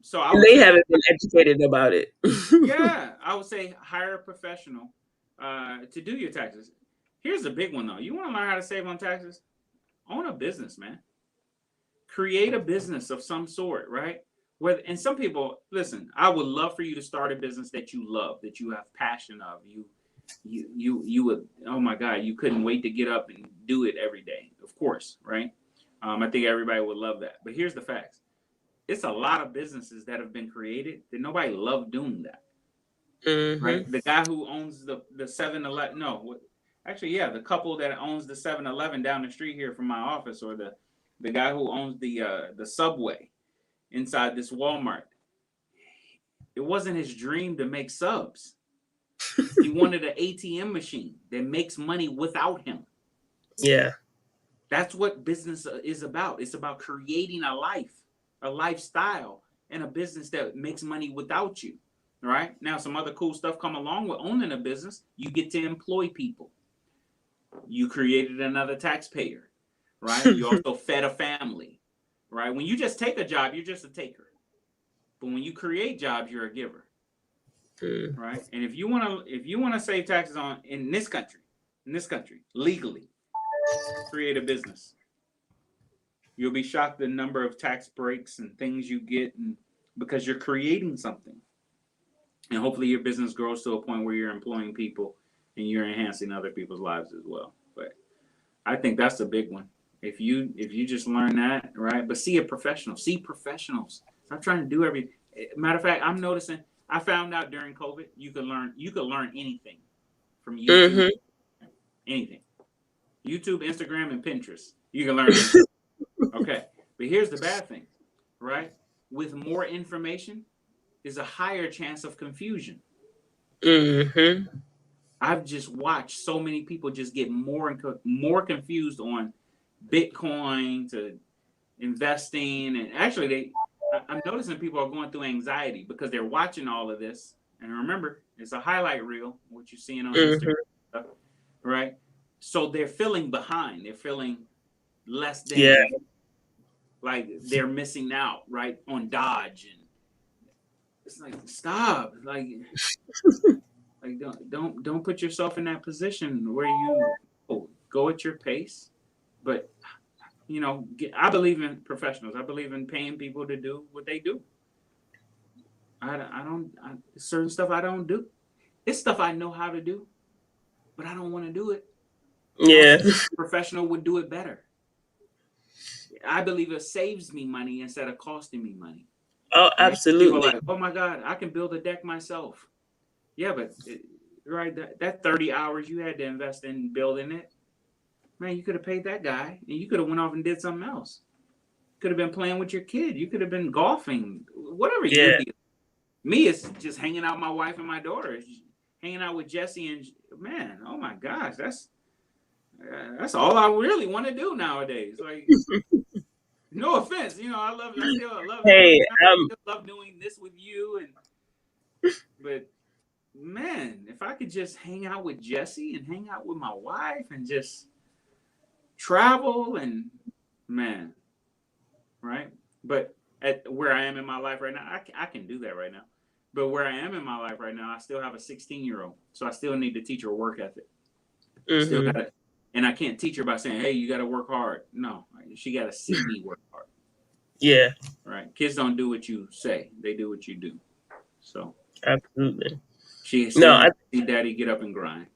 So I And would they say, haven't been educated about it. yeah, I would say hire a professional to do your taxes. Here's the big one though. You want to learn how to save on taxes? Own a business, man. Create a business of some sort, right? And some people, listen, I would love for you to start a business that you love, that you have passion of. You would, oh my God, you couldn't wait to get up and do it every day. Of course, right? I think everybody would love that. But here's the facts. It's a lot of businesses that have been created that nobody loved doing that, right? Mm-hmm. The guy who owns the 7-Eleven, no, actually, yeah, the couple that owns the 7-Eleven down the street here from my office, or the guy who owns the Subway inside this Walmart. It wasn't his dream to make subs. He wanted an ATM machine that makes money without him. Yeah. That's what business is about. It's about creating a life, a lifestyle, and a business that makes money without you. Right? Now, some other cool stuff come along with owning a business. You get to employ people. You created another taxpayer, right? You also fed a family, right? When you just take a job, you're just a taker. But when you create jobs, you're a giver, Mm. right? And if you want to save taxes on in this country, legally, create a business. You'll be shocked the number of tax breaks and things you get, and because you're creating something. And hopefully your business grows to a point where you're employing people and you're enhancing other people's lives as well. But I think that's the big one. If you just learn that, right? But see a professional. See professionals. Stop trying to do everything. Matter of fact, I'm noticing. I found out during COVID, you could learn anything from YouTube, Mm-hmm. anything. YouTube, Instagram, and Pinterest. You can learn anything. Okay, but here's the bad thing, right? With more information, is a higher chance of confusion. Mm-hmm. I've just watched so many people just get more confused on Bitcoin to investing, and actually I'm noticing people are going through anxiety because they're watching all of this. And remember, it's a highlight reel, what you're seeing on Mm-hmm. Instagram, right? So they're feeling behind. They're feeling less Yeah. than, like they're missing out, right, on Dodge, and it's like, stop, like don't put yourself in that position where you go at your pace. But I believe in professionals. I believe in paying people to do what they do. I don't certain stuff I don't do. It's stuff I know how to do, but I don't want to do it. And I Yeah. a professional would do it better. I believe it saves me money instead of costing me money. Oh, Right? People are absolutely. like, oh my God, I can build a deck myself. Yeah, but right, that 30 hours you had to invest in building it, man, you could have paid that guy and you could have went off and did something else. Could have been playing with your kid. You could have been golfing, whatever your Yeah. deal. Me, it's just hanging out with my wife and my daughter, hanging out with Jesse, and man, oh my gosh, that's all I really want to do nowadays. Like, no offense, I still love hanging Hey, out, I still love doing this with you, but man, if I could just hang out with Jesse and hang out with my wife and just travel and man, right? But at where I am in my life right now, I can do that right now. But where I am in my life right now, I still have a 16-year-old, so I still need to teach her work ethic. Still mm-hmm. got to, and I can't teach her by saying, "Hey, you got to work hard." No, she got to see me work hard. Yeah. Right? Kids don't do what you say; they do what you do. So Absolutely. she No, still needs to see Daddy get up and grind.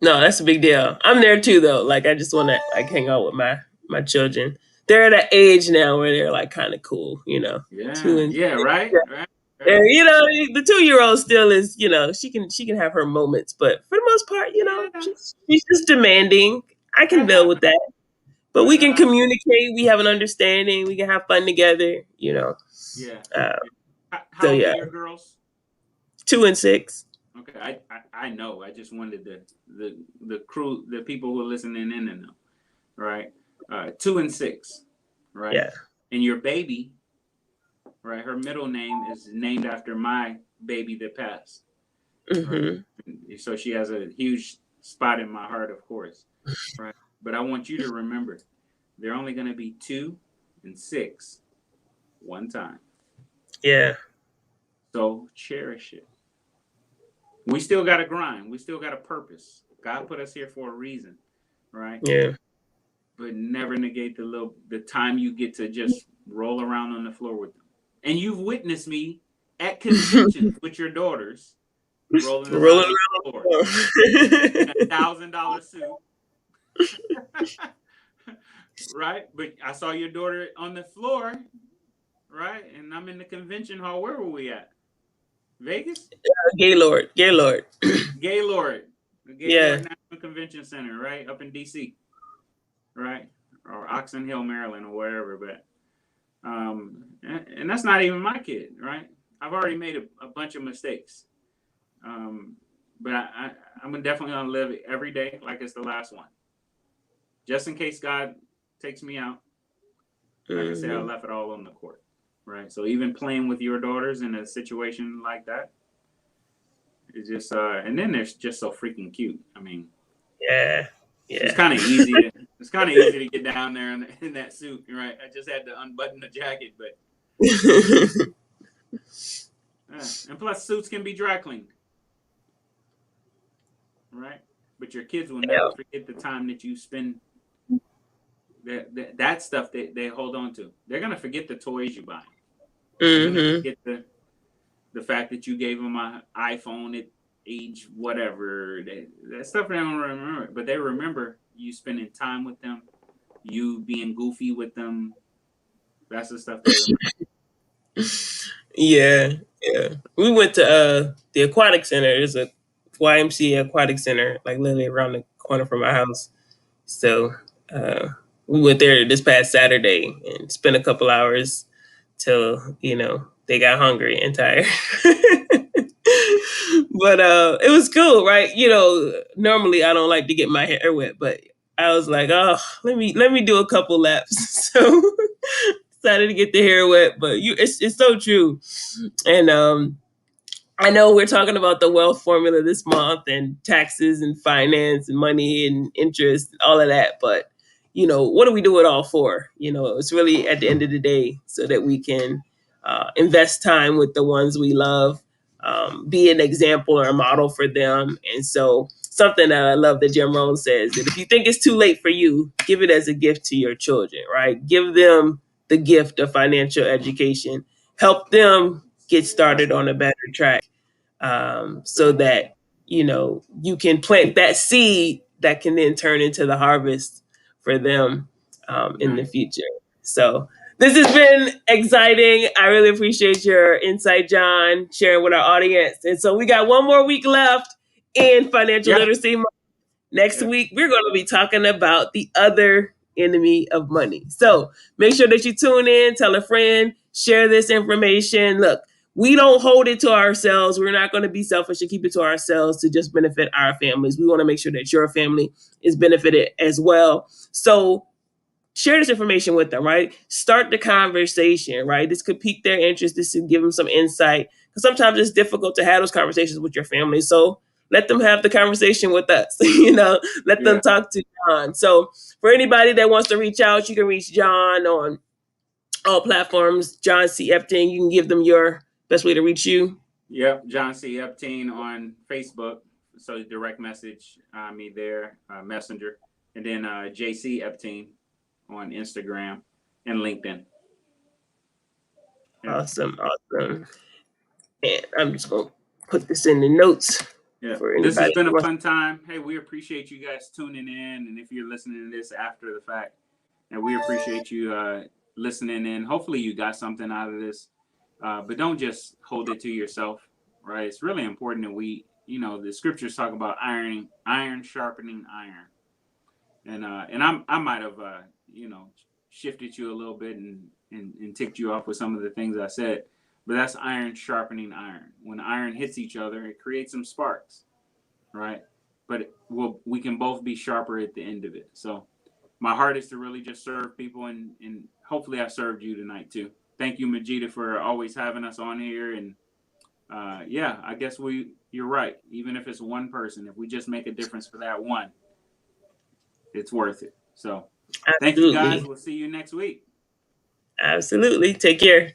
no, that's a big deal. I'm there too, though. Like, I just want to like hang out with my children. They're at an age now where they're like kind of cool, two Yeah, and yeah, right, right, right. they're, the 2 year old still is, she can have her moments, but for the most part, Yeah, she's just demanding. I can that deal with happens. that, but we That can happens. communicate. We have an understanding. We can have fun together. Yeah. Uh, How so old are yeah, your girls? 2 and 6. Okay, I know. I just wanted the crew, the people who are listening in to know, right? 2 and 6, right? Yeah. And your baby, right? Her middle name is named after my baby that passed, right? Hmm. So she has a huge spot in my heart, of course, right? But I want you to remember, they're only going to be 2 and 6 one time. Yeah. So cherish it. We still got to grind. We still got a purpose. God put us here for a reason, right? Yeah. But never negate the time you get to just roll around on the floor with them. And you've witnessed me at conventions with your daughters rolling Rolling around on the floor in a around. $1,000 suit, right? But I saw your daughter on the floor, right? And I'm in the convention hall. Where were we at? Vegas? Gaylord. Gaylord. Gaylord. The Yeah. Gaylord National Convention Center, right? Up in DC, right? Or Oxon Hill, Maryland, or wherever. But and that's not even my kid, right? I've already made a bunch of mistakes. But I'm definitely gonna live every day like it's the last one, just in case God takes me out. Like I said, I Hmm. left it all on the court, right? So even playing with your daughters in a situation like that is just, and then they're just so freaking cute. I mean, Yeah. it's Yeah. kind of easy to get down there in that suit, right? I just had to unbutton the jacket, but and plus suits can be dry cleaned, right? But your kids will never Yeah. forget the time that you spend that stuff they hold on to. They're gonna forget the toys you buy. They're gonna Hmm. forget the fact that you gave them an iPhone at age whatever. That stuff they don't remember, but they remember you spending time with them, you being goofy with them. That's the stuff they remember. Yeah. Yeah. We went to the aquatic center. There's a YMCA aquatic center, like literally around the corner from my house. So we went there this past Saturday and spent a couple hours till they got hungry and tired. But it was cool, right? Normally I don't like to get my hair wet, but I was like, oh, let me do a couple laps. So decided to get the hair wet, but it's so true. And I know we're talking about the wealth formula this month and taxes and finance and money and interest, all of that. But, what do we do it all for? It's really at the end of the day so that we can invest time with the ones we love, be an example or a model for them. And so, something that I love that Jim Rohn says that if you think it's too late for you, give it as a gift to your children, right? Give them the gift of financial education, help them get started on a better track, so that you can plant that seed that can then turn into the harvest for them in the future. So this has been exciting. I really appreciate your insight, John, sharing with our audience. And so we got one more week left in financial Yeah. literacy month. Next Yeah. week, we're going to be talking about the other enemy of money. So make sure that you tune in, tell a friend, share this information. Look, we don't hold it to ourselves. We're not going to be selfish and keep it to ourselves to just benefit our families. We want to make sure that your family is benefited as well. So share this information with them, right? Start the conversation, right? This could pique their interest. This could give them some insight. Because sometimes it's difficult to have those conversations with your family. So let them have the conversation with us. Let them Yeah. talk to John. So for anybody that wants to reach out, you can reach John on all platforms. John C. Epting. You can give them your best way to reach you. Yep. John C. Epteen on Facebook. So direct message me there, Messenger. And then JC Epteen on Instagram and LinkedIn. Yeah. Awesome. And I'm just going to put this in the notes Yeah. for This has anybody been who a wants. fun time. Hey, we appreciate you guys tuning in. And if you're listening to this after the fact, and we appreciate you listening in. Hopefully you got something out of this. But don't just hold it to yourself, right? It's really important that the scriptures talk about iron sharpening iron. And I might have shifted you a little bit and ticked you off with some of the things I said, but that's iron sharpening iron. When iron hits each other, it creates some sparks, right? But we can both be sharper at the end of it. So my heart is to really just serve people, and hopefully I served you tonight too. Thank you, Majida, for always having us on here. And yeah, I guess you're right. Even if it's one person, if we just make a difference for that one, it's worth it. So thank you guys. Absolutely. We'll see you next week. Absolutely. Take care.